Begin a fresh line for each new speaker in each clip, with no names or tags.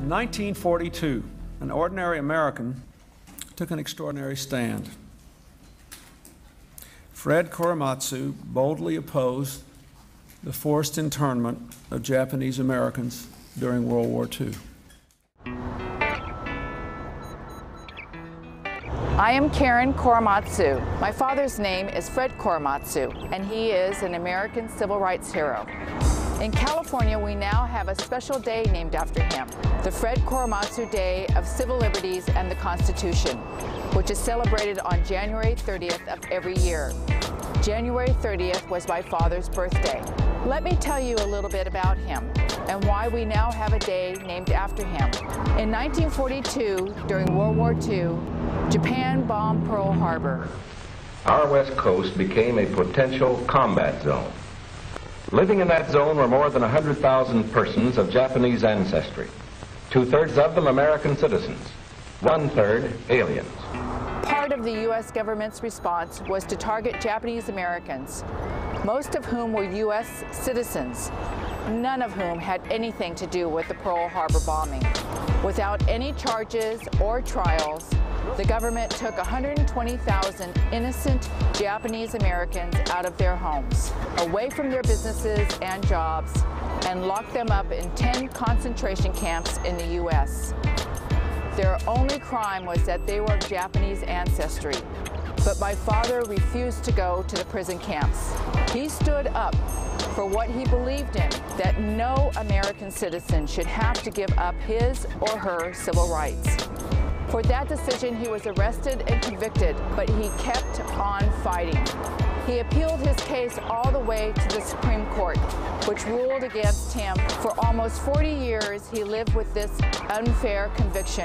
In 1942, an ordinary American took an extraordinary stand. Fred Korematsu boldly opposed the forced internment of Japanese Americans during World War II.
I am Karen Korematsu. My father's name is Fred Korematsu, and he is an American civil rights hero. In California, we now have a special day named after him, the Fred Korematsu Day of Civil Liberties and the Constitution, which is celebrated on January 30th of every year. January 30th was my father's birthday. Let me tell you a little bit about him and why we now have a day named after him. In 1942, during World War II, Japan bombed Pearl Harbor.
Our West Coast became a potential combat zone. Living in that zone were more than 100,000 persons of Japanese ancestry, 2/3 of them American citizens, 1/3 aliens.
Part of the U.S. government's response was to target Japanese Americans, most of whom were U.S. citizens, none of whom had anything to do with the Pearl Harbor bombing. Without any charges or trials, the government took 120,000 innocent Japanese Americans out of their homes, away from their businesses and jobs, and locked them up in 10 concentration camps in the U.S. Their only crime was that they were of Japanese ancestry, but my father refused to go to the prison camps. He stood up for what he believed in, that no American citizen should have to give up his or her civil rights. For that decision, he was arrested and convicted, but he kept on fighting. He appealed his case all the way to the Supreme Court, which ruled against him. For almost 40 years, he lived with this unfair conviction.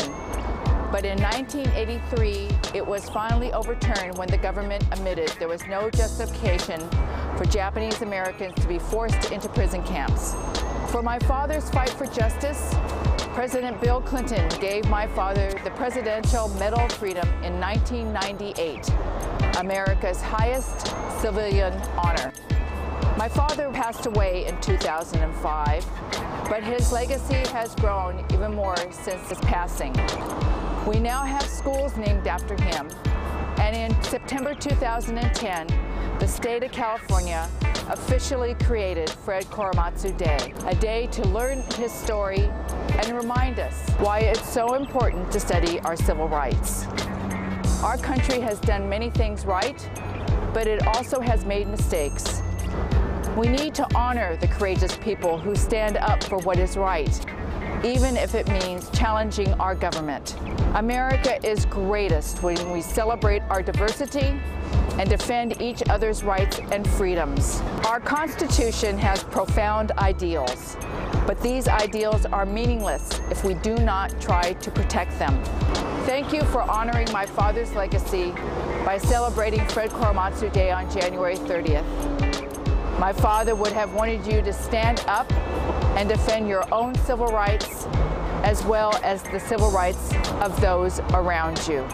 But in 1983, it was finally overturned when the government admitted there was no justification for Japanese Americans to be forced into prison camps. For my father's fight for justice, President Bill Clinton gave my father the Presidential Medal of Freedom in 1998, America's highest civilian honor. My father passed away in 2005, but his legacy has grown even more since his passing. We now have schools named after him, and in September 2010, the state of California officially created Fred Korematsu Day, a day to learn his story and remind us why it's so important to study our civil rights. Our country has done many things right, but it also has made mistakes. We need to honor the courageous people who stand up for what is right, even if it means challenging our government. America is greatest when we celebrate our diversity and defend each other's rights and freedoms. Our Constitution has profound ideals, but these ideals are meaningless if we do not try to protect them. Thank you for honoring my father's legacy by celebrating Fred Korematsu Day on January 30th. My father would have wanted you to stand up and defend your own civil rights as well as the civil rights of those around you.